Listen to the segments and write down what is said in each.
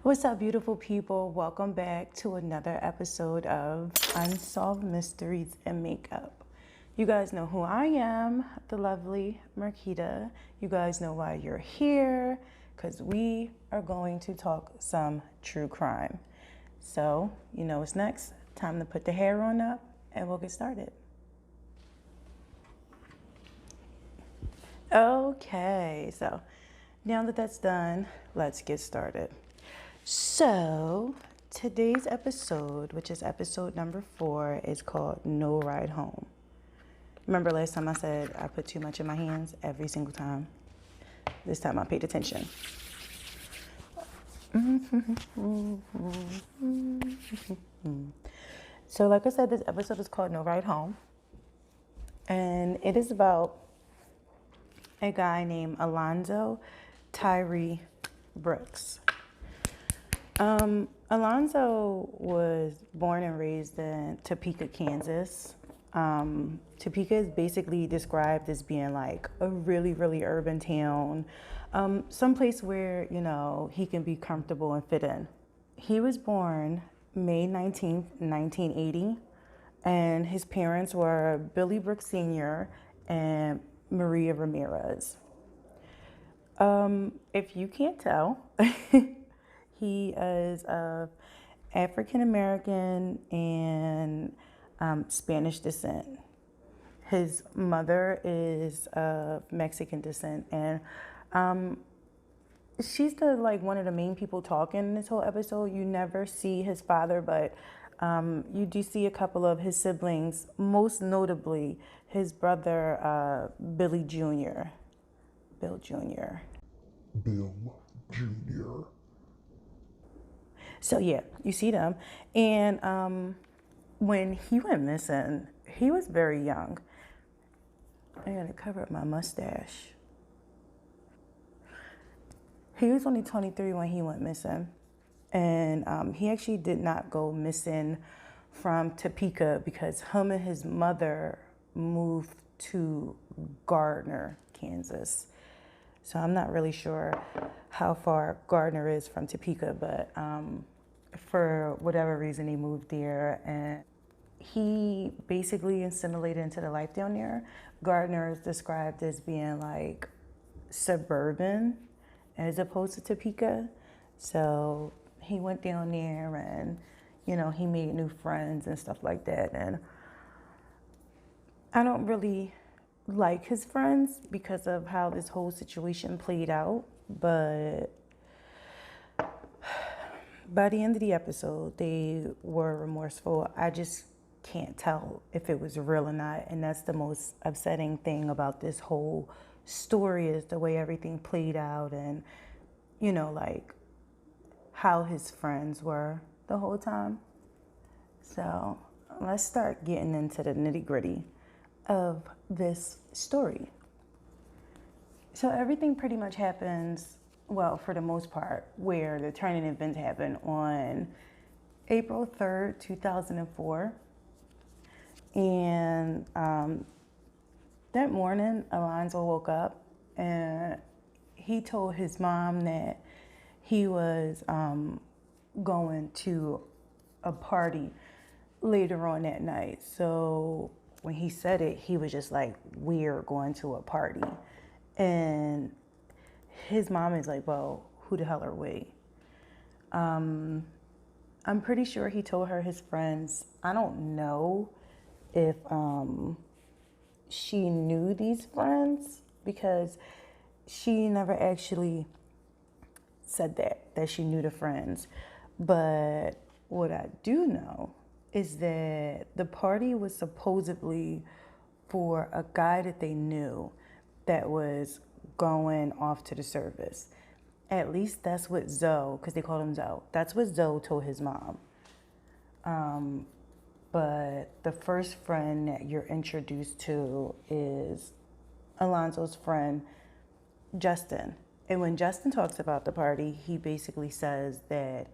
What's up, beautiful people? Welcome back to another episode of Unsolved Mysteries and Makeup. You guys know who I am, the lovely Marquita. You guys know why you're here, because we are going to talk some true crime. So, you know what's next? Time to put the hair on up and we'll get started. Okay, so now that that's done, let's get started. So, today's episode, which is episode number 4, is called No Ride Home. Remember last time I said I put too much in my hands every single time? This time I paid attention. So, like I said, this episode is called No Ride Home. And it is about a guy named Alonzo Tyree Brooks. Alonzo was born and raised in Topeka, Kansas. Topeka is basically described as being like a really, really urban town, someplace where, you know, he can be comfortable and fit in. He was born May 19th, 1980, and his parents were Billy Brooks Sr. and Maria Ramirez. If you can't tell, he is of African American and Spanish descent. His mother is of Mexican descent, and she's one of the main people talking in this whole episode. You never see his father, but you do see a couple of his siblings, most notably his brother Bill Jr. Bill Jr. So yeah, you see them. And when he went missing, he was very young. I gotta cover up my mustache. He was only 23 when he went missing. And he actually did not go missing from Topeka because him and his mother moved to Gardner, Kansas. So I'm not really sure how far Gardner is from Topeka, but for whatever reason, he moved there, and he basically assimilated into the life down there. Gardner is described as being like suburban as opposed to Topeka. So he went down there and, you know, he made new friends and stuff like that. And I don't really like his friends because of how this whole situation played out, but by the end of the episode, they were remorseful. I just can't tell if it was real or not, and that's the most upsetting thing about this whole story is the way everything played out and, you know, like how his friends were the whole time. So let's start getting into the nitty-gritty of this story. So everything pretty much happens, well, for the most part, where the turning event happened on April 3rd, 2004. And that morning, Alonzo woke up and he told his mom that he was going to a party later on that night. So when he said it, he was just like, we're going to a party. And his mom is like, well, who the hell are we? I'm pretty sure he told her his friends. I don't know if she knew these friends because she never actually said that she knew the friends. But what I do know is that the party was supposedly for a guy that they knew that was going off to the service. At least that's what Zoe, because they called him Zoe, that's what Zoe told his mom. But the first friend that you're introduced to is Alonzo's friend, Justin. And when Justin talks about the party, he basically says that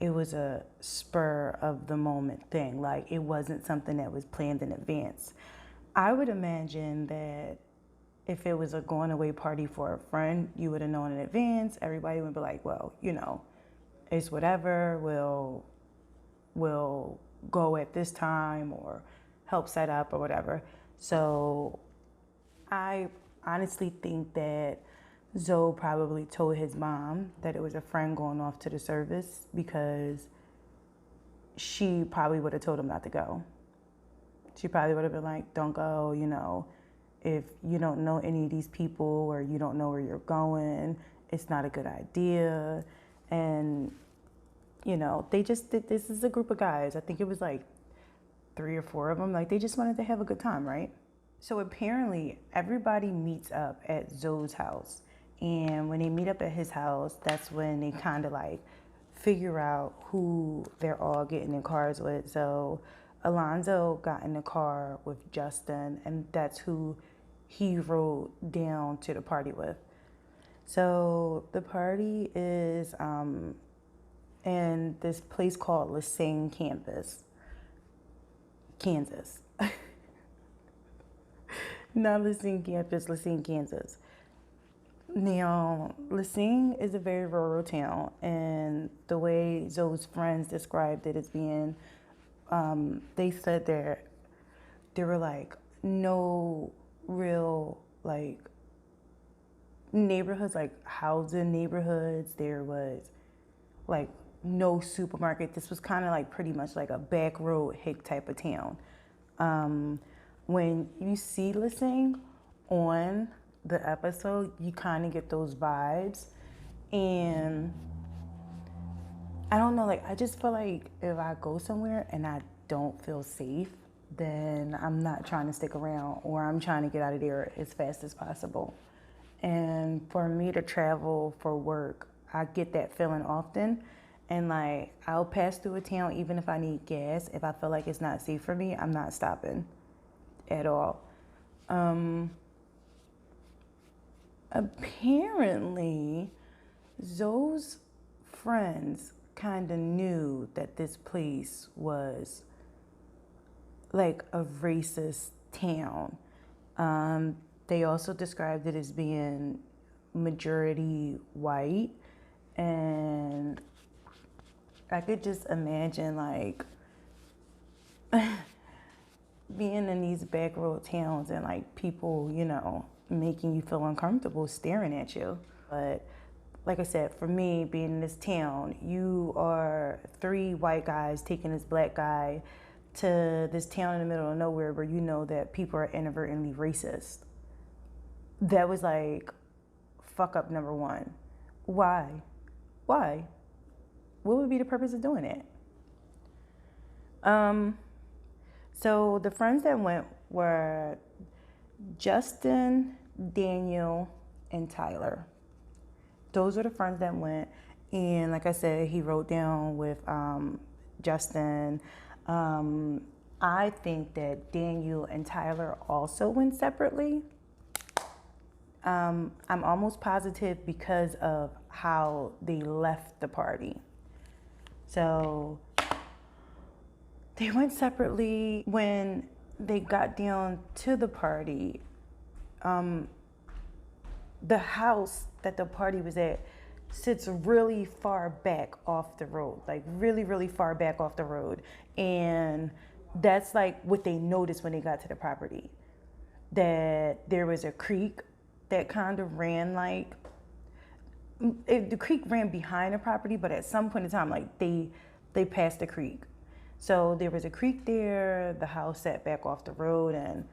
it was a spur of the moment thing. Like, it wasn't something that was planned in advance. I would imagine that if it was a going away party for a friend, you would have known in advance. Everybody would be like, well, you know, it's whatever, we'll go at this time or help set up or whatever. So I honestly think that Zoe probably told his mom that it was a friend going off to the service, because she probably would have told him not to go. She probably would have been like, don't go, you know, if you don't know any of these people or you don't know where you're going, it's not a good idea. And, you know, this is a group of guys. I think it was like 3 or 4 of them. Like, they just wanted to have a good time, right? So apparently everybody meets up at Zoe's house. And when they meet up at his house, that's when they kind of like figure out who they're all getting in cars with. So Alonzo got in the car with Justin, and that's who he rode down to the party with. So the party is in this place called Lassane Campus, Kansas. Not Lassane Campus, Lassane, Kansas. Now, Lassane is a very rural town, and the way Zoe's friends described it as being, they said there were like no real like neighborhoods, like housing neighborhoods. There was like no supermarket. This was kind of like pretty much like a back road hick type of town. When you see Lassane on the episode, you kind of get those vibes. And I don't know, like, I just feel like if I go somewhere and I don't feel safe, then I'm not trying to stick around, or I'm trying to get out of there as fast as possible. And for me to travel for work, I get that feeling often. And like, I'll pass through a town even if I need gas. If I feel like it's not safe for me, I'm not stopping at all. Apparently, Zoe's friends kind of knew that this place was like a racist town. They also described it as being majority white, and I could just imagine like being in these back road towns and like people, you know, making you feel uncomfortable staring at you. But like I said, for me, being in this town, you are 3 white guys taking this black guy to this town in the middle of nowhere where you know that people are inadvertently racist. That was like fuck up number 1. Why? What would be the purpose of doing it? So the friends that went were Justin, Daniel, and Tyler. Those are the friends that went. And like I said, he wrote down with Justin. I think that Daniel and Tyler also went separately. I'm almost positive because of how they left the party. So they went separately. When they got down to the party, the house that the party was at sits really far back off the road, like really, really far back off the road. And that's like what they noticed when they got to the property, that there was a creek that kind of ran like, the creek ran behind the property, but at some point in time, like they passed the creek. So there was a creek there, the house sat back off the road, and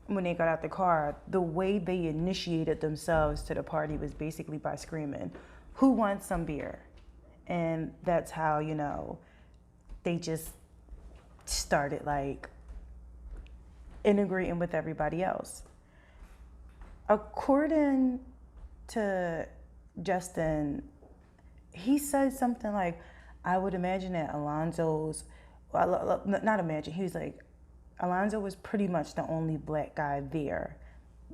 when they got out the car, the way they initiated themselves to the party was basically by screaming, "Who wants some beer?" And that's how, you know, they just started like integrating with everybody else. According to Justin, he said something like, I would imagine that Alonzo's, not imagine, he was like, Alonzo was pretty much the only black guy there.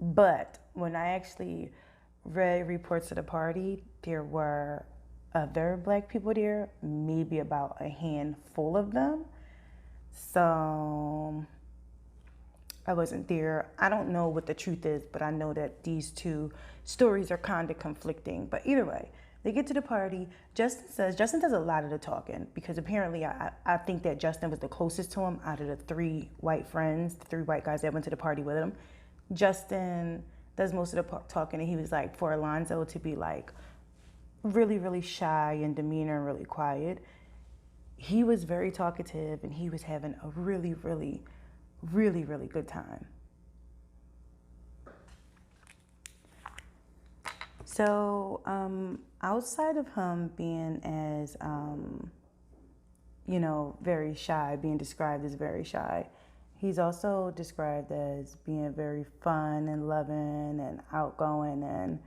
But when I actually read reports of the party, there were other black people there, maybe about a handful of them. So I wasn't there. I don't know what the truth is, but I know that these two stories are kind of conflicting. But either way, They get to the party. Justin does a lot of the talking because apparently I think that Justin was the closest to him out of the three white friends, the three white guys that went to the party with him. Justin does most of the talking, and he was like, for Alonzo to be like really, really shy in demeanor and really quiet, he was very talkative and he was having a really, really, really, really good time. So outside of him being as, very shy, being described as very shy, he's also described as being very fun and loving and outgoing. And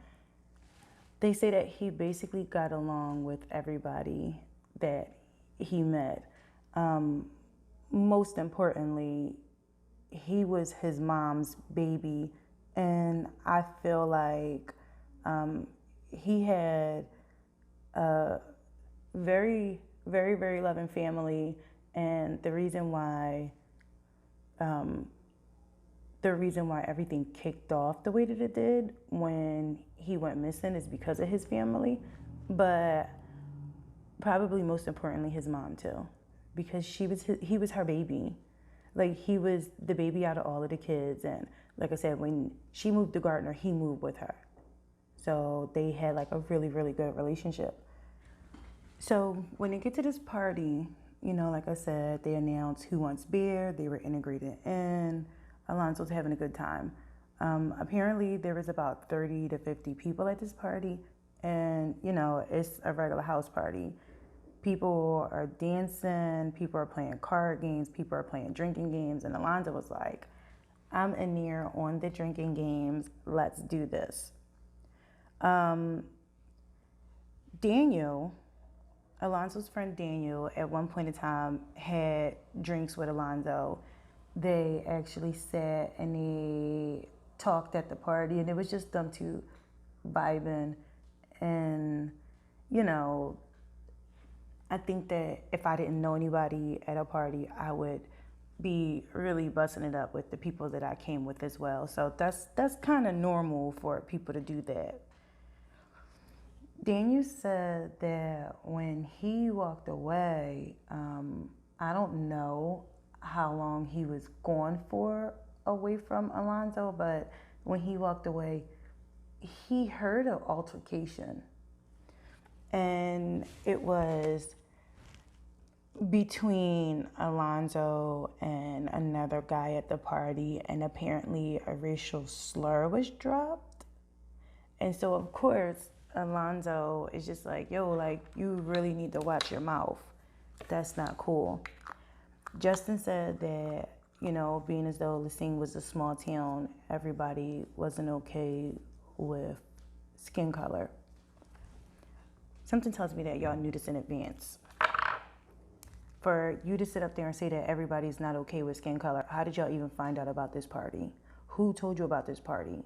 they say that he basically got along with everybody that he met. Most importantly, he was his mom's baby. And I feel like he had a very, very, very loving family, and the reason why everything kicked off the way that it did when he went missing is because of his family, but probably most importantly his mom too, because he was her baby. Like, he was the baby out of all of the kids, and like I said, when she moved to Gardner, he moved with her. So they had like a really, really good relationship. So when they get to this party, like I said, they announced who wants beer. They were integrated in. Alonzo's having a good time. Apparently there was about 30 to 50 people at this party, and it's a regular house party. People are dancing, people are playing card games, people are playing drinking games, and Alonzo was like, I'm in here on the drinking games, let's do this. Daniel, Alonzo's friend Daniel, at one point in time had drinks with Alonzo. They actually sat and they talked at the party, and it was just them two vibing. And I think that if I didn't know anybody at a party, I would be really busting it up with the people that I came with as well. So that's kind of normal for people to do that. Daniel said that when he walked away, I don't know how long he was gone for away from Alonzo, but when he walked away, he heard an altercation. And it was between Alonzo and another guy at the party, and apparently a racial slur was dropped. And so, of course, Alonzo is just like, yo, like, you really need to watch your mouth. That's not cool. Justin said that, being as though Lassine was a small town, everybody wasn't okay with skin color. Something tells me that y'all knew this in advance. For you to sit up there and say that everybody's not okay with skin color, how did y'all even find out about this party? Who told you about this party?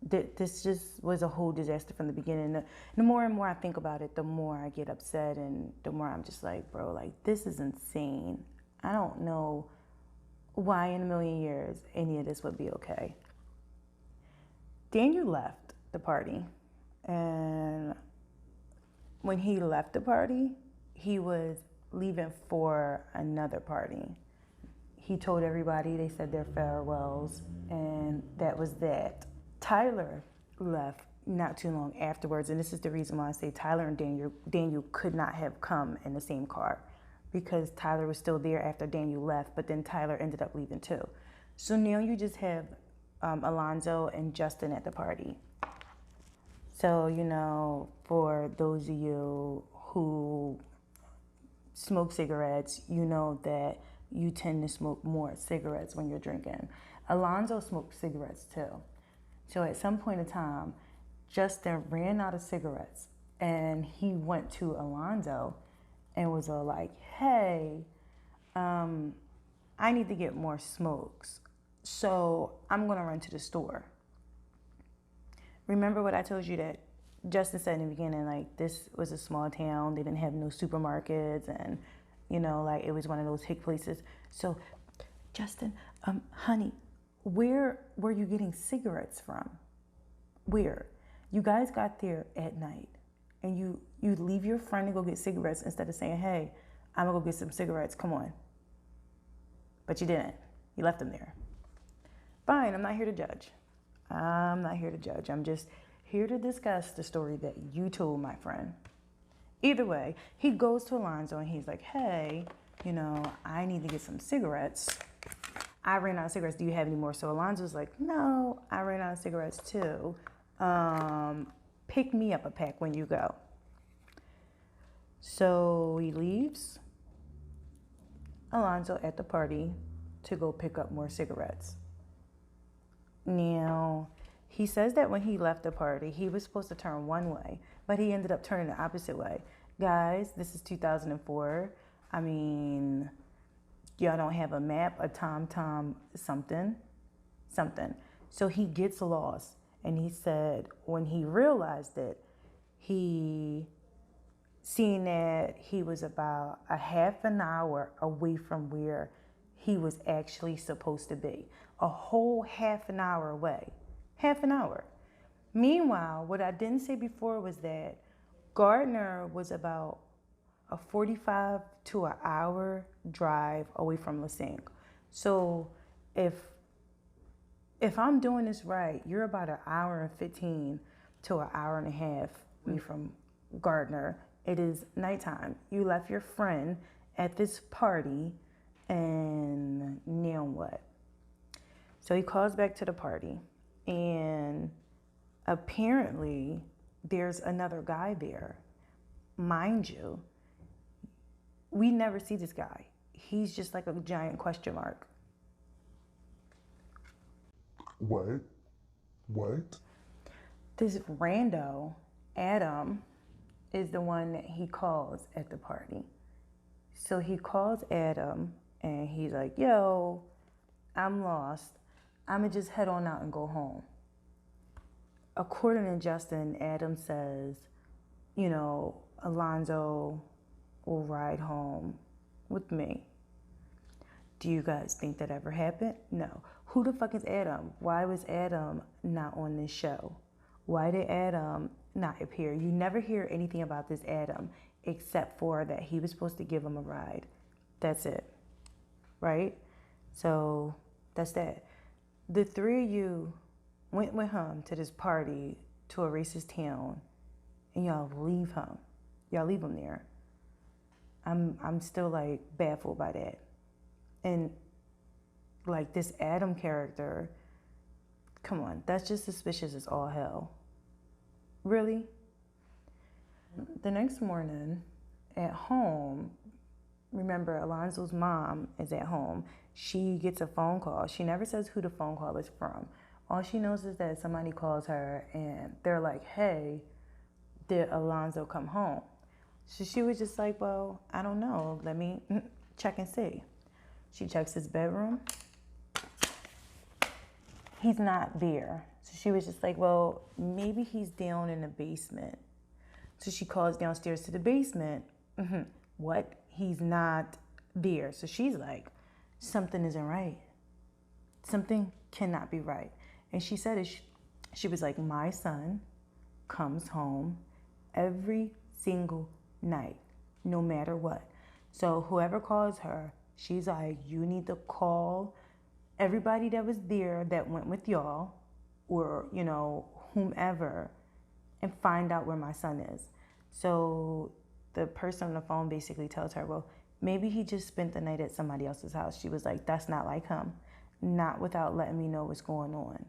This just was a whole disaster from the beginning. The more and more I think about it, the more I get upset, and the more I'm just like, bro, like, this is insane. I don't know why in a million years any of this would be okay. Daniel left the party, and when he left the party, he was leaving for another party. He told everybody, they said their farewells, and that was that. Tyler left not too long afterwards, and this is the reason why I say Tyler and Daniel could not have come in the same car, because Tyler was still there after Daniel left, but then Tyler ended up leaving too. So now you just have Alonzo and Justin at the party. So, for those of you who smoke cigarettes, you know that you tend to smoke more cigarettes when you're drinking. Alonzo smoked cigarettes too. So at some point in time, Justin ran out of cigarettes, and he went to Alonzo and was all like, hey, I need to get more smokes, so I'm gonna run to the store. Remember what I told you that Justin said in the beginning, like, this was a small town, they didn't have no supermarkets, and like, it was one of those hick places. So, Justin, honey, where were you getting cigarettes from? Where? You guys got there at night, and you leave your friend to go get cigarettes instead of saying, hey, I'm gonna go get some cigarettes, come on. But you didn't. You left them there. Fine, I'm not here to judge. I'm not here to judge. I'm just here to discuss the story that you told my friend. Either way, he goes to Alonzo and he's like, hey, I need to get some cigarettes. I ran out of cigarettes. Do you have any more? So Alonzo's like, no, I ran out of cigarettes too. Pick me up a pack when you go. So he leaves Alonzo at the party to go pick up more cigarettes. Now, he says that when he left the party, he was supposed to turn one way, but he ended up turning the opposite way. Guys, this is 2004. I mean, y'all don't have a map, a TomTom, something. So he gets lost. And he said when he realized it, he seen that he was about a half an hour away from where he was actually supposed to be. A whole half an hour away. Half an hour. Meanwhile, what I didn't say before was that Gardner was about a 45 to an hour drive away from Lansing. So if I'm doing this right, you're about an hour and 15 to an hour and a half away from Gardner. It is nighttime. You left your friend at this party, and now what? So he calls back to the party, and apparently there's another guy there. Mind you, we never see this guy. He's just like a giant question mark. What? This rando, Adam, is the one that he calls at the party. So he calls Adam and he's like, yo, I'm lost. I'ma just head on out and go home. According to Justin, Adam says, Alonzo will ride home with me. Do you guys think that ever happened? No. Who the fuck is Adam? Why was Adam not on this show? Why did Adam not appear? You never hear anything about this Adam except for that he was supposed to give him a ride. That's it. Right? So that's that. The three of you went with him to this party to a racist town, and y'all leave him. Y'all leave him there. I'm still like baffled by that. And like this Adam character, come on, that's just suspicious as all hell. Really? The next morning at home, remember Alonzo's mom is at home. She gets a phone call. She never says who the phone call is from. All she knows is that somebody calls her and they're like, hey, did Alonzo come home? So she was just like, well, I don't know. Let me check and see. She checks his bedroom. He's not there. So she was just like, well, maybe he's down in the basement. So she calls downstairs to the basement. What? He's not there. So she's like, something isn't right. Something cannot be right. And she said it. She was like, my son comes home every single night, no matter what. So whoever calls her, she's like, you need to call everybody that was there that went with y'all, or, whomever, and find out where my son is. So the person on the phone basically tells her, well, maybe he just spent the night at somebody else's house. She was like, that's not like him. Not without letting me know what's going on.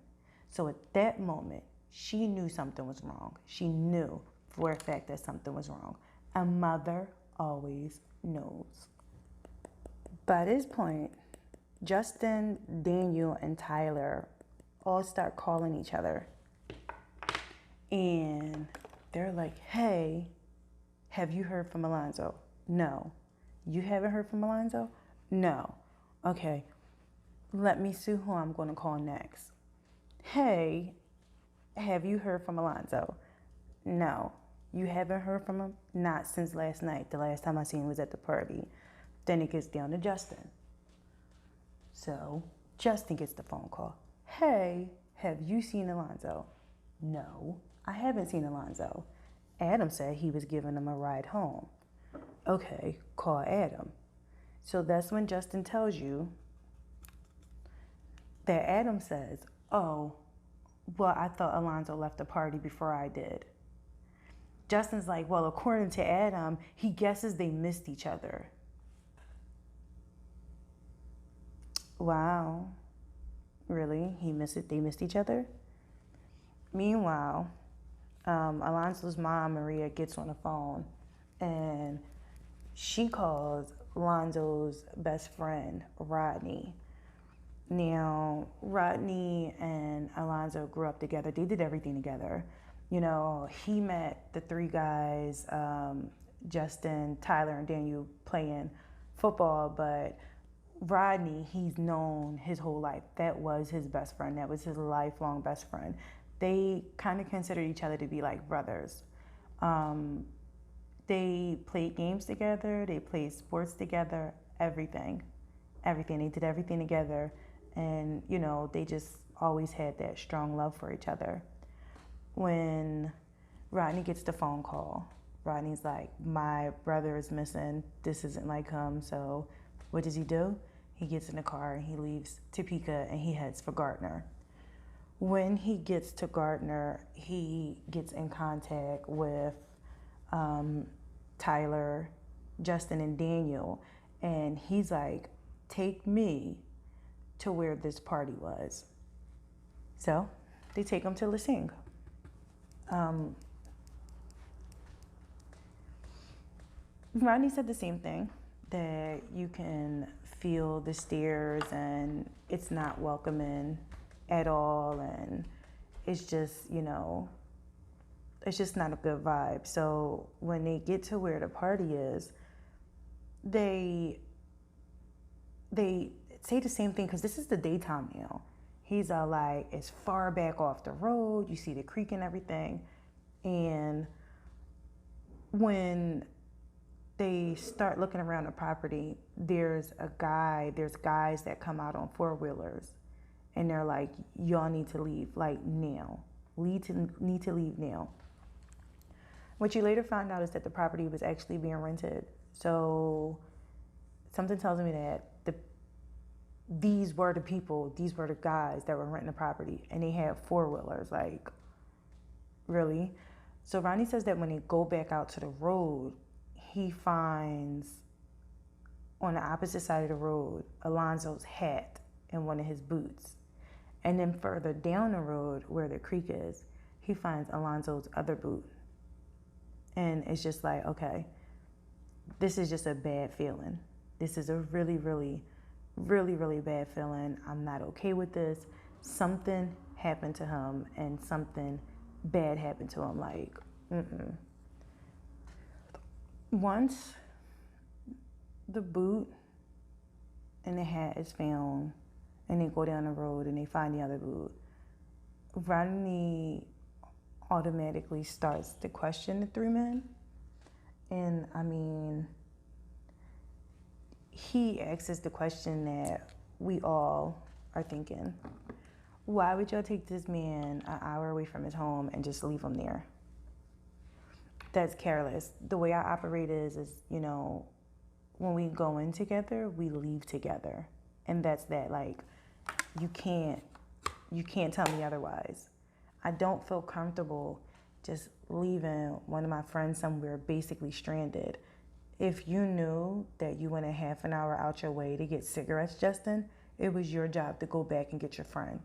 So at that moment, she knew something was wrong. She knew for a fact that something was wrong. A mother always knows. By this point, Justin, Daniel, and Tyler all start calling each other. And they're like, hey, have you heard from Alonzo? No. You haven't heard from Alonzo? No. Okay, let me see who I'm going to call next. Hey, have you heard from Alonzo? No. You haven't heard from him? Not since last night. The last time I seen him was at the party. Then it gets down to Justin. So Justin gets the phone call. Hey, have you seen Alonzo? No, I haven't seen Alonzo. Adam said he was giving him a ride home. Okay, call Adam. So that's when Justin tells you that Adam says, oh, well, I thought Alonzo left the party before I did. Justin's like, well, according to Adam, he guesses they missed each other. Wow. Really? They missed each other? Meanwhile, Alonzo's mom, Maria, gets on the phone and she calls Alonzo's best friend, Rodney. Now, Rodney and Alonzo grew up together. They did everything together. You know, he met the three guys, Justin, Tyler, and Daniel, playing football, but Rodney, he's known his whole life. That was his best friend. That was his lifelong best friend. They kind of considered each other to be like brothers. They played games together. They played sports together, everything. They did everything together. And, you know, they just always had that strong love for each other. When Rodney gets the phone call, Rodney's like, my brother is missing. This isn't like him. So what does he do? He gets in the car and he leaves Topeka and he heads for Gardner. When he gets to Gardner, he gets in contact with Tyler, Justin, and Daniel. And he's like, take me to where this party was. So they take him to Lansing. Rodney said the same thing, that you can feel the stares and it's not welcoming at all, and it's just, you know, it's just not a good vibe. So when they get to where the party is, they say the same thing, because this is the daytime now. He's like, it's far back off the road, you see the creek and everything. And when they start looking around the property, there's guys that come out on four-wheelers and they're like, y'all need to leave, like now. Need to leave now. What you later find out is that the property was actually being rented. So something tells me that these were the guys that were renting the property, and they had four-wheelers, like, really? So Ronnie says that when they go back out to the road, he finds on the opposite side of the road Alonzo's hat and one of his boots. And then further down the road where the creek is, he finds Alonzo's other boot. And it's just like, okay, this is just a bad feeling. This is a really, really, really, really bad feeling. I'm not okay with this. Something happened to him and something bad happened to him. Like, Once the boot and the hat is found and they go down the road and they find the other boot, Rodney automatically starts to question the three men. And I mean, he asks the question that we all are thinking. Why would y'all take this man an hour away from his home and just leave him there? That's careless. The way I operate is, you know, when we go in together, we leave together. And that's that. Like, you can't tell me otherwise. I don't feel comfortable just leaving one of my friends somewhere basically stranded. If you knew that you went a half an hour out your way to get cigarettes, Justin, it was your job to go back and get your friend.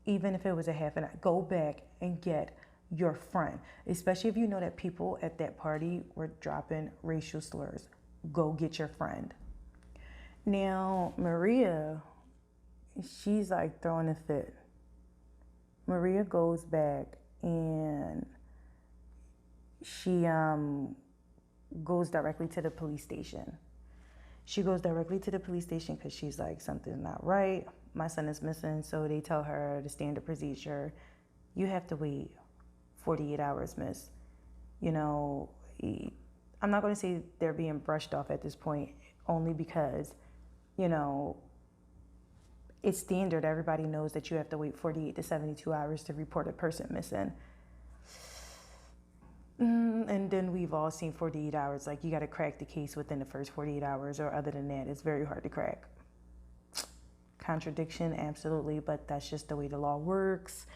Even if it was a half an hour, go back and get your friend. Especially if you know that people at that party were dropping racial slurs. Go get your friend. Now, Maria, she's like throwing a fit. Maria goes back and she goes directly to the police station. She goes directly to the police station because she's like, something's not right. My son is missing. So they tell her the standard procedure. You have to wait 48 hours, miss. You know, I'm not going to say they're being brushed off at this point, only because, you know, it's standard. Everybody knows that you have to wait 48 to 72 hours to report a person missing. And then we've all seen 48 hours. Like, you got to crack the case within the first 48 hours, or other than that, it's very hard to crack. Contradiction, absolutely, but that's just the way the law works.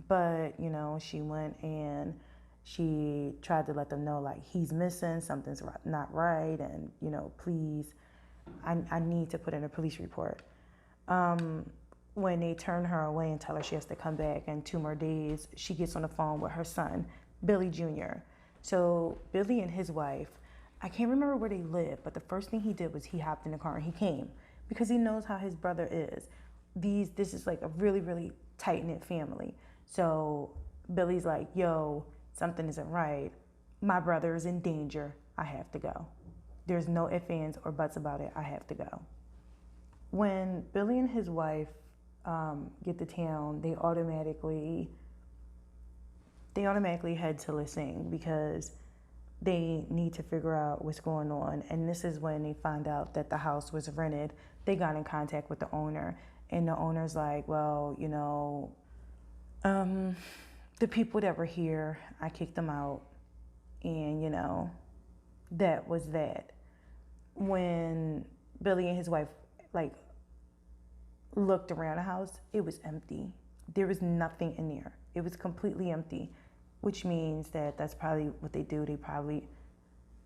But, you know, she went and she tried to let them know, like, he's missing, something's not right, and, you know, please, I need to put in a police report. When they turn her away and tell her she has to come back in 2 more days, she gets on the phone with her son, Billy Jr. So Billy and his wife, I can't remember where they live, but the first thing he did was he hopped in the car and he came because he knows how his brother is. This is like a really, really tight-knit family. So Billy's like, yo, something isn't right. My brother is in danger. I have to go. There's no ifs, ands, or buts about it. I have to go. When Billy and his wife get to town, they automatically head to Lansing because they need to figure out what's going on. And this is when they find out that the house was rented. They got in contact with the owner, and the owner's like, well, you know, the people that were here, I kicked them out, and, you know, that was that. When Billy and his wife, like, looked around the house, it was empty. There was nothing in there. It was completely empty, which means that that's probably what they do. They probably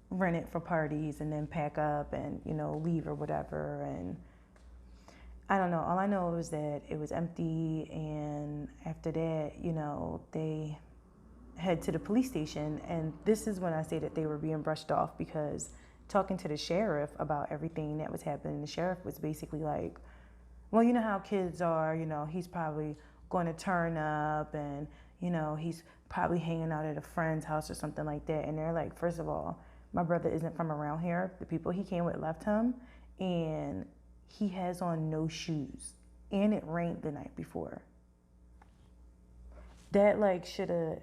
rent it for parties and then pack up and, you know, leave or whatever. And I don't know. All I know is that it was empty, and after that, you know, they head to the police station. And this is when I say that they were being brushed off, because talking to the sheriff about everything that was happening, the sheriff was basically like, well, you know how kids are, you know, he's probably going to turn up, and, you know, he's probably hanging out at a friend's house or something like that. And they're like, first of all, my brother isn't from around here. The people he came with left him, and he has on no shoes, and it rained the night before. That, like, should have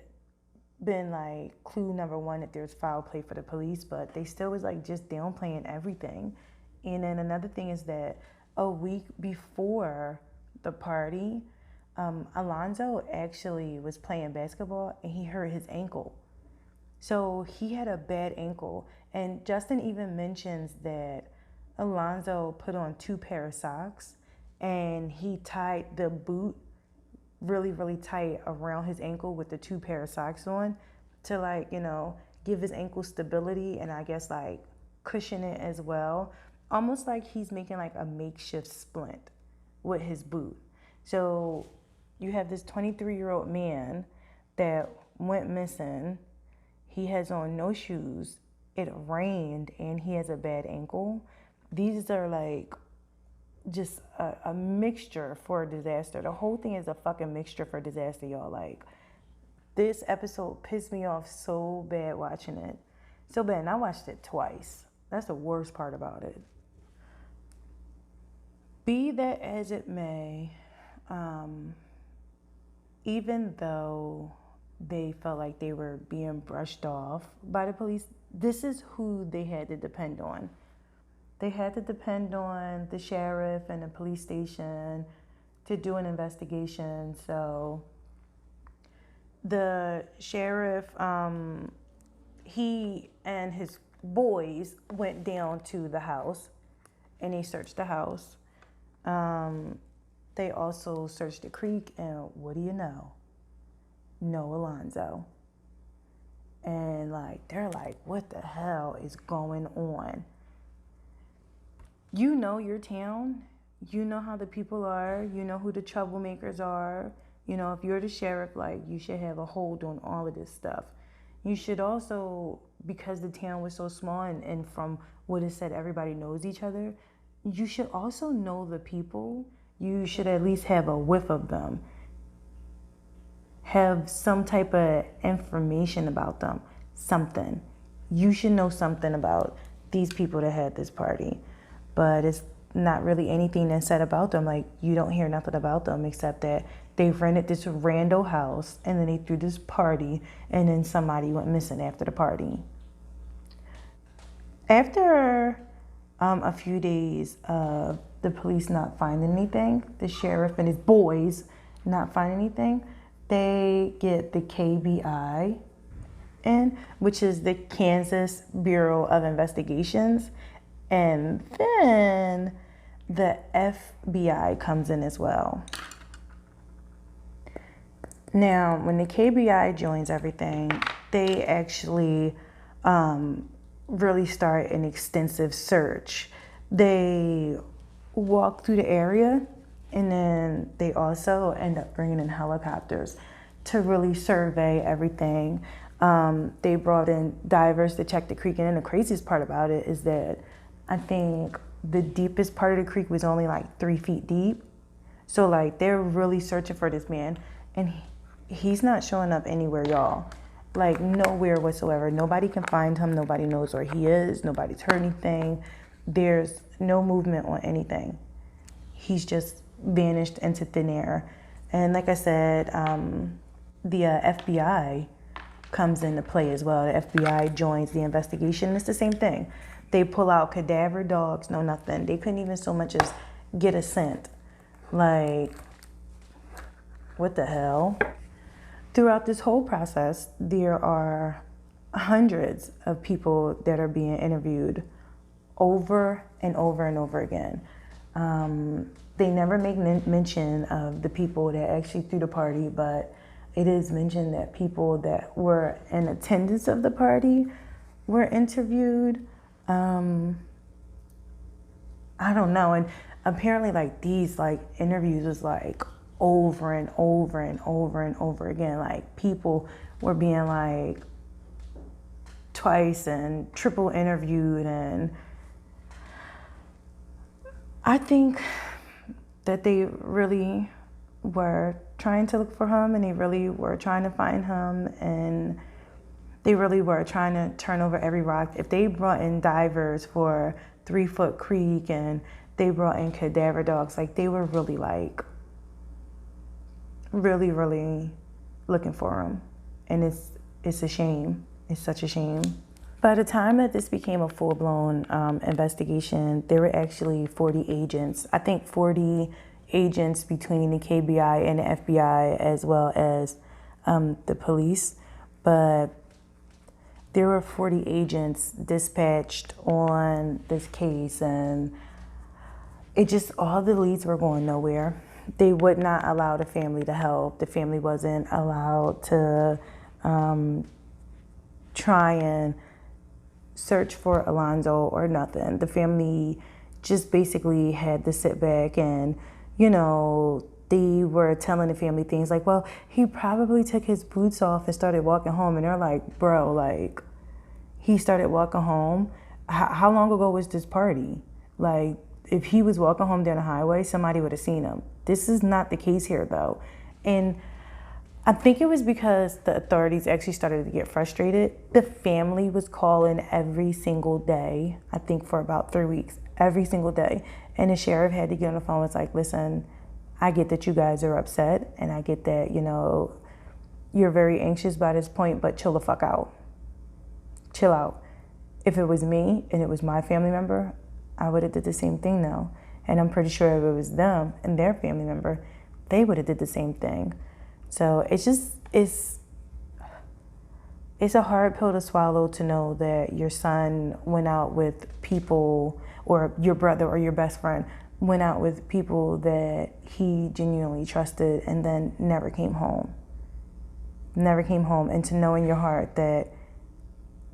been, like, clue number 1 that there's foul play for the police, but they still was, like, just downplaying everything. And then another thing is that a week before the party, Alonzo actually was playing basketball and he hurt his ankle. So he had a bad ankle. And Justin even mentions that Alonzo put on 2 pair of socks and he tied the boot really, really tight around his ankle with the 2 pair of socks on to, like, you know, give his ankle stability and I guess, like, cushion it as well. Almost like he's making, like, a makeshift splint with his boot. So you have this 23-year-old man that went missing. He has on no shoes. It rained and he has a bad ankle. These are, like, just a mixture for a disaster. The whole thing is a fucking mixture for disaster, y'all. Like, this episode pissed me off so bad watching it. So bad. And I watched it twice. That's the worst part about it. Be that as it may, even though they felt like they were being brushed off by the police, this is who they had to depend on. They had to depend on the sheriff and the police station to do an investigation. So the sheriff, he and his boys went down to the house and they searched the house. They also searched the creek, and what do you know? No Alonzo. And, like, they're like, what the hell is going on? You know your town. You know how the people are. You know who the troublemakers are. You know, if you're the sheriff, like, you should have a hold on all of this stuff. You should also, because the town was so small and from what is said, everybody knows each other, you should also know the people. You should at least have a whiff of them. Have some type of information about them. Something. You should know something about these people that had this party. But it's not really anything that's said about them. Like, you don't hear nothing about them except that they rented this rando house and then they threw this party and then somebody went missing after the party. After a few days of the police not finding anything, the sheriff and his boys not finding anything, they get the KBI in, which is the Kansas Bureau of Investigations. And then the FBI comes in as well. Now, when the KBI joins everything, they actually really start an extensive search. They walk through the area, and then they also end up bringing in helicopters to really survey everything. They brought in divers to check the creek, and then the craziest part about it is that I think the deepest part of the creek was only like 3 feet deep. So like they're really searching for this man, and he's not showing up anywhere, y'all. Like nowhere whatsoever. Nobody can find him. Nobody knows where he is. Nobody's heard anything. There's no movement on anything. He's just vanished into thin air. And like I said, the FBI comes into play as well. The FBI joins the investigation. It's the same thing. They pull out cadaver dogs, no nothing. They couldn't even so much as get a scent. Like, what the hell? Throughout this whole process, there are hundreds of people that are being interviewed over and over and over again. They never make mention of the people that actually threw the party, but it is mentioned that people that were in attendance of the party were interviewed. I don't know. And apparently like these like interviews was like over and over and over and over again. Like people were being like twice and triple interviewed. And I think that they really were trying to look for him, and they really were trying to find him, and they really were trying to turn over every rock. If they brought in divers for 3 Foot Creek and they brought in cadaver dogs, like they were really like really looking for him. And it's a shame. It's such a shame. By the time that this became a full-blown investigation, there were actually 40 agents. I think 40 agents between the KBI and the FBI, as well as the police. But there were 40 agents dispatched on this case, and it just, all the leads were going nowhere. They would not allow the family to help. The family wasn't allowed to try and search for Alonzo or nothing. The family just basically had to sit back, and, you know, they were telling the family things like, well, he probably took his boots off and started walking home. And they're like, bro, like, he started walking home? How long ago was this party? Like, if he was walking home down the highway, somebody would have seen him. This is not the case here, though. And I think it was because the authorities actually started to get frustrated. The family was calling every single day, I think for about 3 weeks, every single day. And the sheriff had to get on the phone and was like, listen, I get that you guys are upset, and I get that, you know, you're very anxious by this point, but chill the fuck out. Chill out. If it was me and it was my family member, I would have did the same thing now. And I'm pretty sure if it was them and their family member, they would have did the same thing. So it's just, it's a hard pill to swallow to know that your son went out with people, or your brother or your best friend went out with people that he genuinely trusted and then never came home. Never came home. And to know in your heart that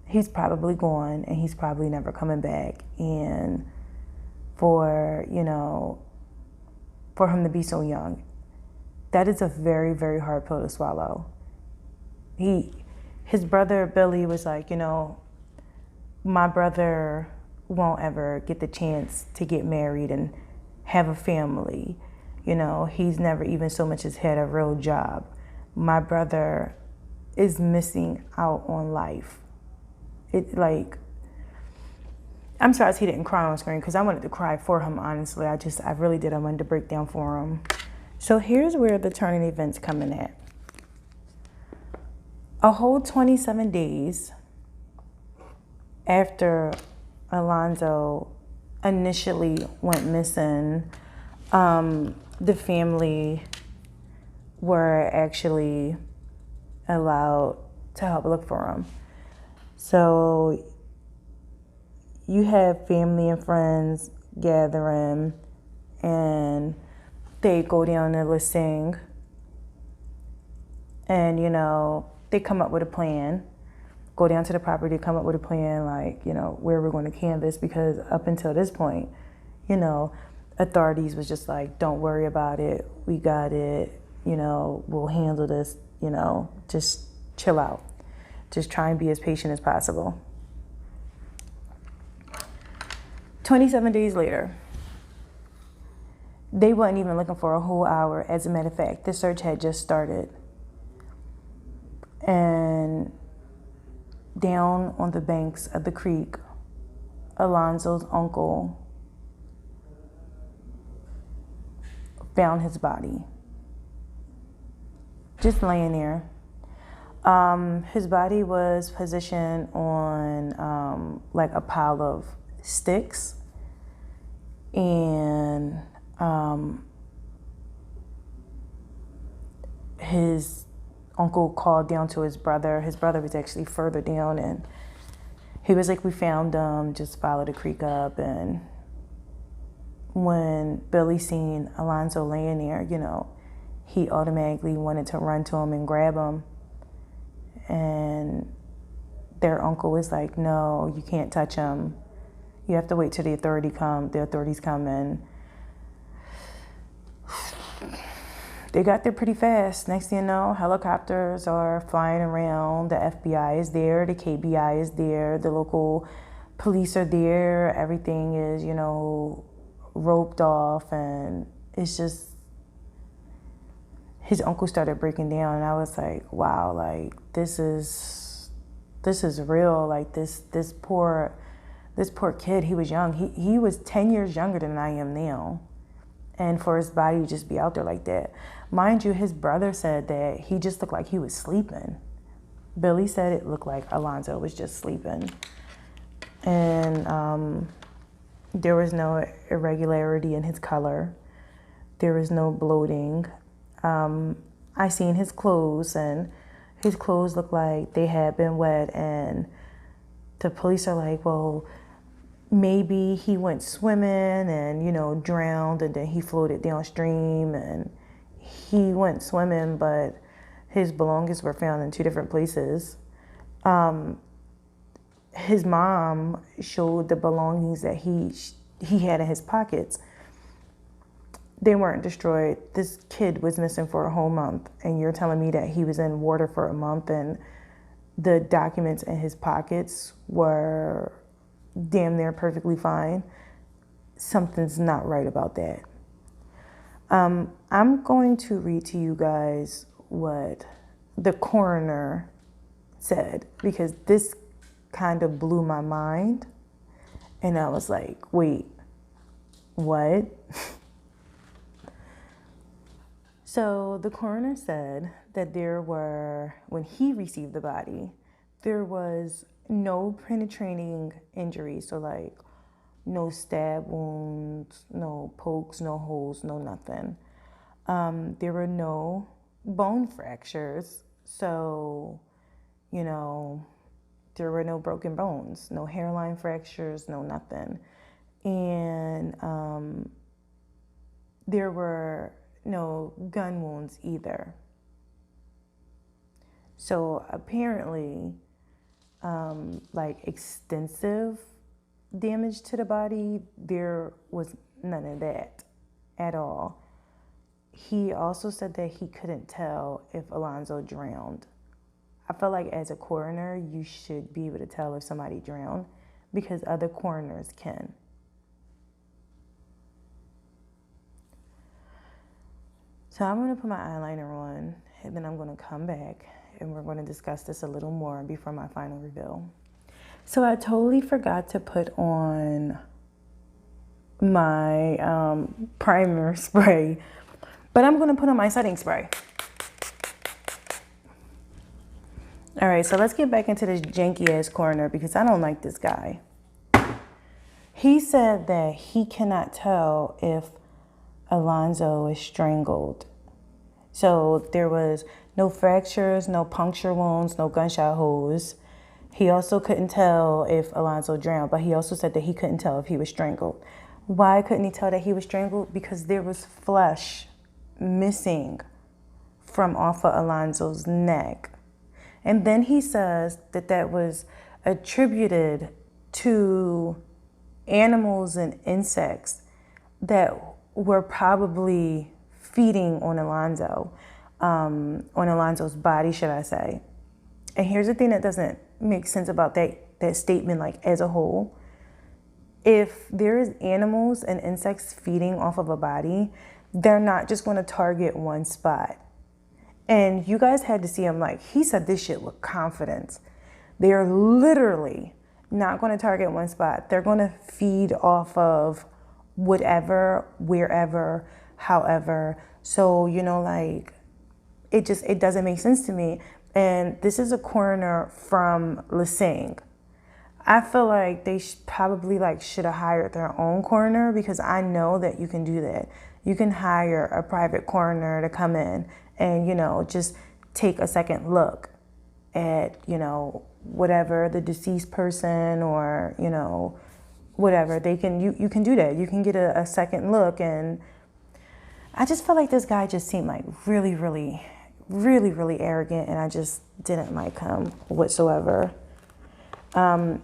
he's probably gone and he's probably never coming back. And for, you know, for him to be so young, that is a very, very hard pill to swallow. His brother Billy was like, you know, my brother won't ever get the chance to get married and have a family. You know, he's never even so much as had a real job. My brother is missing out on life. It, like, I'm surprised he didn't cry on screen, because I wanted to cry for him, honestly. I really did. I wanted to break down for him. So here's where the turning events come in at. A whole 27 days after Alonzo initially went missing, the family were actually allowed to help look for him. So you have family and friends gathering, and they go down the listing, and they come up with a plan. Go down to the property, come up with a plan, like, where we're going to canvass, because up until this point, authorities was just like, don't worry about it, we got it, we'll handle this, just chill out. Just try and be as patient as possible. 27 days later, they weren't even looking for a whole hour. As a matter of fact, the search had just started. And down on the banks of the creek, Alonzo's uncle found his body, just laying there. His body was positioned on like a pile of sticks, and his uncle called down to his brother. His brother was actually further down, and he was like, we found him, just follow the creek up. And when Billy seen Alonzo laying there, he automatically wanted to run to him and grab him. And their uncle was like, no, you can't touch him. You have to wait till the authorities come. And they got there pretty fast. Next thing you know, helicopters are flying around. The FBI is there. The KBI is there. The local police are there. Everything is, roped off. And it's just, his uncle started breaking down. And I was like, wow, like, this is real. Like, this poor kid, he was young. He was 10 years younger than I am now. And for his body to just be out there like that. Mind you, his brother said that he just looked like he was sleeping. Billy said it looked like Alonzo was just sleeping. And there was no irregularity in his color. There was no bloating. I seen his clothes, and his clothes looked like they had been wet. And the police are like, well, maybe he went swimming and, drowned, and then he floated downstream. And he went swimming, but his belongings were found in two different places. His mom showed the belongings that he had in his pockets. They weren't destroyed. This kid was missing for a whole month, and you're telling me that he was in water for a month, and the documents in his pockets were damn near perfectly fine. Something's not right about that. I'm going to read to you guys what the coroner said, because this kind of blew my mind. And I was like, wait, what? So the coroner said that when he received the body, there was no penetrating injuries. So like no stab wounds, no pokes, no holes, no nothing. There were no bone fractures. So, there were no broken bones, no hairline fractures, no nothing. And there were no gun wounds either. So apparently, like extensive damage to the body, there was none of that at all. He also said that he couldn't tell if Alonzo drowned. I feel like as a coroner, you should be able to tell if somebody drowned, because other coroners can. So I'm going to put my eyeliner on, and then I'm going to come back, and we're going to discuss this a little more before my final reveal. So I totally forgot to put on my primer spray, but I'm going to put on my setting spray. All right, so let's get back into this janky-ass coroner, because I don't like this guy. He said that he cannot tell if Alonzo is strangled. So there was No fractures, no puncture wounds, no gunshot holes. He also couldn't tell if Alonzo drowned, but he also said that he couldn't tell if he was strangled. Why couldn't he tell that he was strangled? Because there was flesh missing from off of Alonzo's neck. And then he says that that was attributed to animals and insects that were probably feeding on Alonzo's body, should I say. And here's the thing that doesn't make sense about that statement, like as a whole. If there is animals and insects feeding off of a body, they're not just going to target one spot. And you guys had to see him, like, he said this shit with confidence. They're literally not going to target one spot. They're going to feed off of whatever, wherever, however. So, like, it doesn't make sense to me. And this is a coroner from Lansing. I feel like they probably should have hired their own coroner, because I know that you can do that. You can hire a private coroner to come in and, just take a second look at, whatever the deceased person or, whatever. You can do that. You can get a second look. And I just felt like this guy just seemed like really, really, really, really arrogant, and I just didn't like him whatsoever.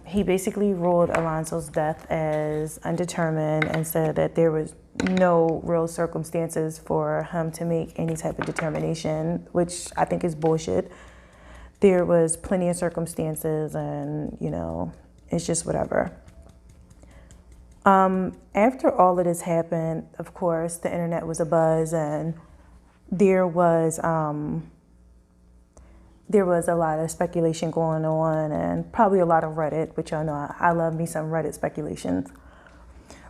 He basically ruled Alonzo's death as undetermined and said that there was no real circumstances for him to make any type of determination, which I think is bullshit. There was plenty of circumstances, and, it's just whatever. After all of this happened, of course, the internet was abuzz, and there was a lot of speculation going on, and probably a lot of Reddit, which y'all know I love me some Reddit speculations.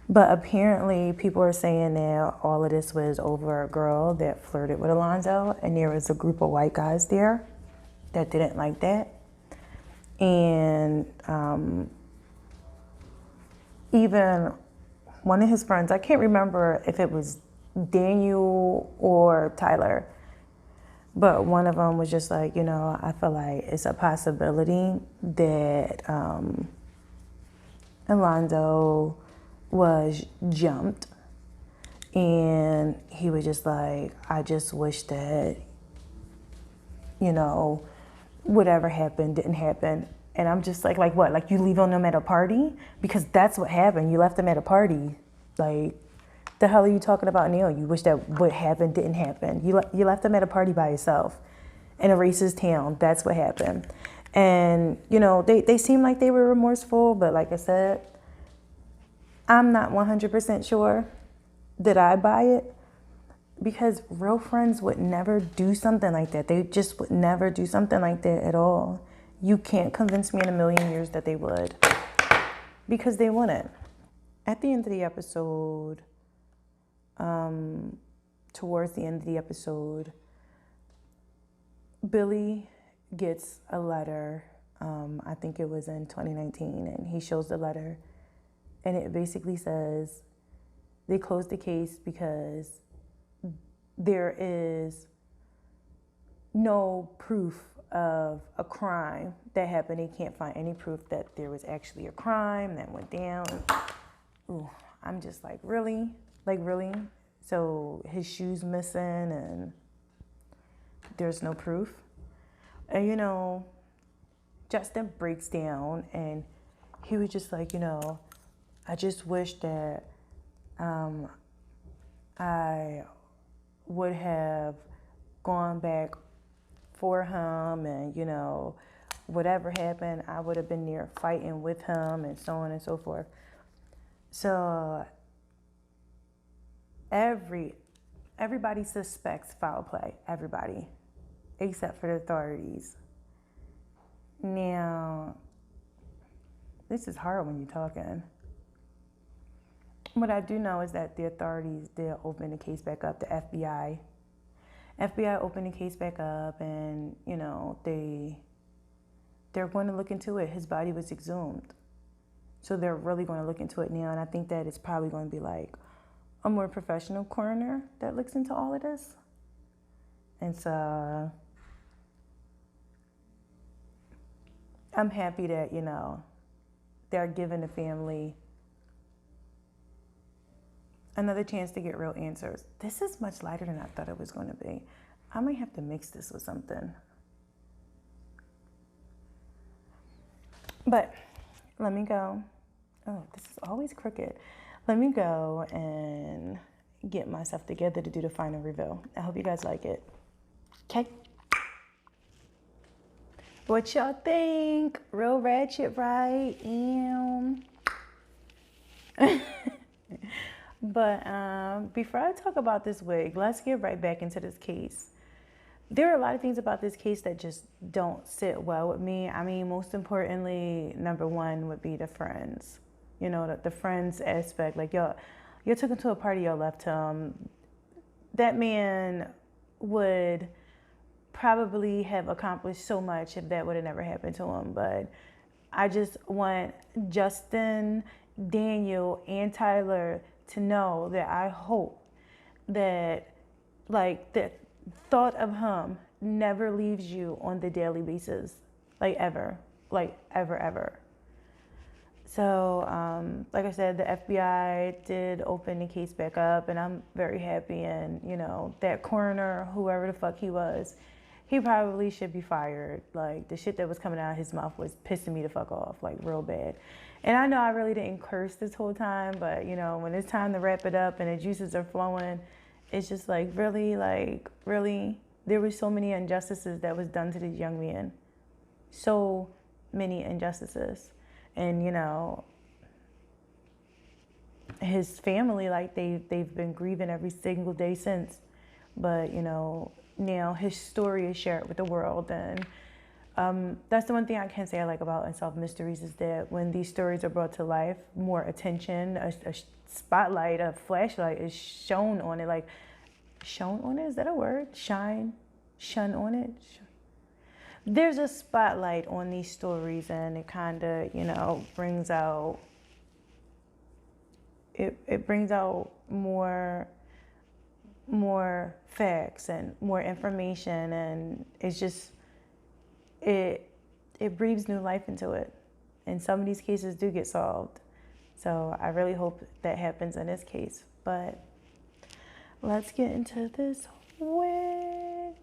But apparently people are saying that all of this was over a girl that flirted with Alonzo, and there was a group of white guys there that didn't like that. And even one of his friends, I can't remember if it was Daniel or Tyler, but one of them was just like, I feel like it's a possibility that Alonzo was jumped. And he was just like, I just wish that, whatever happened didn't happen. And I'm just like what? Like, you leave him at a party? Because that's what happened. You left him at a party. Like, the hell are you talking about now? You wish that what happened didn't happen. You left him at a party by yourself in a racist town. That's what happened. And, they seem like they were remorseful, but like I said, I'm not 100% sure that I buy it, because real friends would never do something like that. They just would never do something like that at all. You can't convince me in a million years that they would, because they wouldn't. At the end of the episode, towards the end of the episode, Billy gets a letter. I think it was in 2019, and he shows the letter, and it basically says they closed the case because there is no proof of a crime that happened. They can't find any proof that there was actually a crime that went down. Ooh, I'm just like, really? Like, really? So his shoes missing and there's no proof? And, Justin breaks down, and he was just like, I just wish that I would have gone back for him, and, whatever happened, I would have been there fighting with him, and so on and so forth. So everybody suspects foul play, everybody, except for the authorities. Now, this is hard when you're talking. What I do know is that the authorities did open the case back up, the FBI. FBI opened the case back up, and, they're going to look into it. His body was exhumed. So they're really going to look into it now, and I think that it's probably going to be like a more professional coroner that looks into all of this. And so I'm happy that, you know, they're giving the family another chance to get real answers. This is much lighter than I thought it was going to be. I might have to mix this with something. But let me go. Oh, this is always crooked. Let me go and get myself together to do the final reveal. I hope you guys like it. Okay. What y'all think? Real ratchet, right? But before I talk about this wig, let's get right back into this case. There are a lot of things about this case that just don't sit well with me. I mean, most importantly, number one would be the friends. You know, the friends aspect. Like, y'all took him to a party, y'all left him. That man would probably have accomplished so much if that would have never happened to him. But I just want Justin, Daniel, and Tyler to know that I hope that, like, the thought of him never leaves you on the daily basis, like ever. So, like I said, the FBI did open the case back up, and I'm very happy. And, you know, that coroner, whoever the fuck he was, he probably should be fired. Like, the shit that was coming out of his mouth was pissing me the fuck off, like, real bad. And I know I really didn't curse this whole time, but, you know, when it's time to wrap it up and the juices are flowing, it's just like, really, there were so many injustices that was done to this young man. So many injustices. And, you know, his family, like, they've been grieving every single day since. But, you know, now his story is shared with the world. And that's the one thing I can say I like about Unsolved Mysteries is that when these stories are brought to life, more attention, a spotlight, a flashlight is shown on it. Like, shown on it? Is that a word? Shone on it? There's a spotlight on these stories, and it kind of, you know, brings out, it brings out more facts and more information, and it's just, it breathes new life into it. And some of these cases do get solved. So I really hope that happens in this case. But let's get into this wig.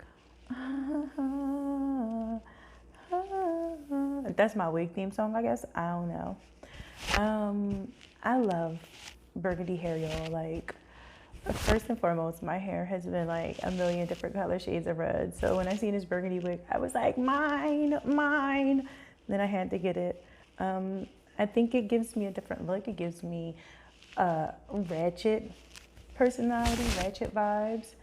That's my wig theme song, I guess. I don't know. I love burgundy hair, y'all. Like, first and foremost, my hair has been like a million different color shades of red. So when I seen this burgundy wig, I was like, mine. Then I had to get it. I think it gives me a different look. It gives me ratchet personality, ratchet vibes.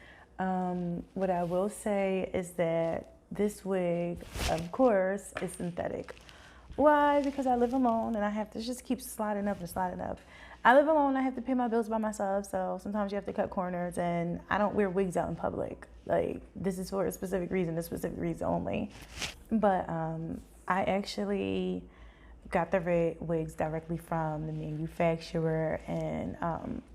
What I will say is that this wig, of course, is synthetic. Why? Because I live alone and I have to just keep sliding up. I live alone, I have to pay my bills by myself, so sometimes you have to cut corners, and I don't wear wigs out in public. Like, this is for a specific reason only. But I actually got the wigs directly from the manufacturer and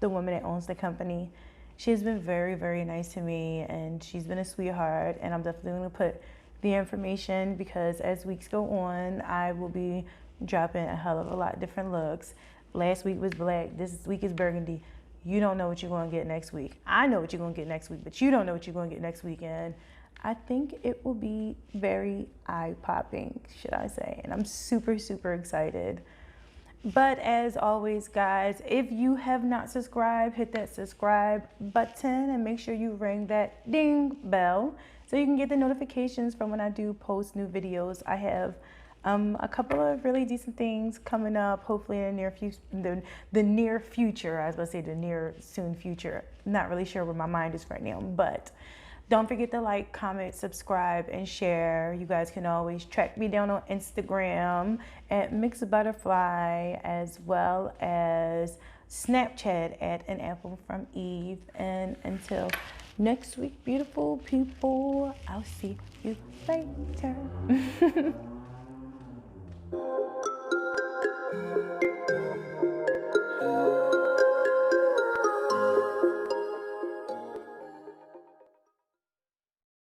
the woman that owns the company. She's been very, very nice to me, and she's been a sweetheart, and I'm definitely going to put the information, because as weeks go on, I will be dropping a hell of a lot of different looks. Last week was black. This week is burgundy. You don't know what you're going to get next week. I know what you're going to get next week, but you don't know what you're going to get next weekend. I think it will be very eye-popping, should I say. And I'm super, super excited. But as always, guys, if you have not subscribed, hit that subscribe button and make sure you ring that ding bell so you can get the notifications from when I do post new videos. I have a couple of really decent things coming up, hopefully in the near future. The near future, I was going to say the near soon future. Not really sure where my mind is right now, but don't forget to like, comment, subscribe, and share. You guys can always track me down on Instagram at Mixed Butterfly, as well as Snapchat at An Apple from Eve. And until next week, beautiful people, I'll see you later.